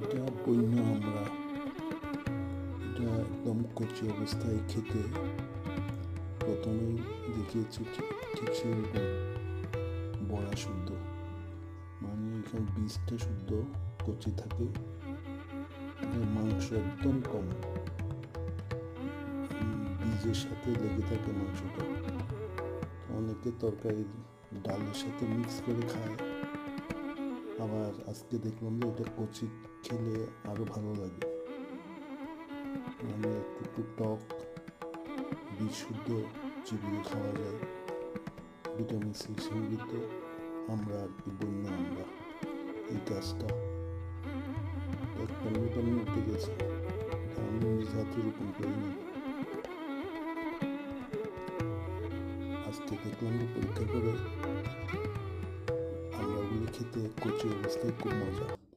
এটা বন্য আমরা, এটা একদম কচি অবস্থায় খেতে প্রথমেই দেখিয়েছি ঠিক সেরকম বড়া শুদ্ধ, মানে এখানে বীজটা শুদ্ধ কচি থাকে, মাংস একদম কম, বীজের সাথে লেগে থাকে মাংসটা। অনেকে তরকারি ডালের সাথে মিক্স করে খায়, আবার আজকে দেখলাম যে এটা কচি খেলে আরো ভালো লাগে, মানে একটু টক, বীজ শুদ্ধ চিবিয়ে খাওয়া যায়, ভিটামিন সি সমৃদ্ধ আমরা আর কি বন্য আমরা। এই গাছটা একদম ভিটামিন উঠে গেছে, আমি নিজ হাতে রোপণ করিনি, আজকে দেখলাম যে পরীক্ষা করে আমরা ওগুলি খেতে কচি অবস্থায় খুব মজা।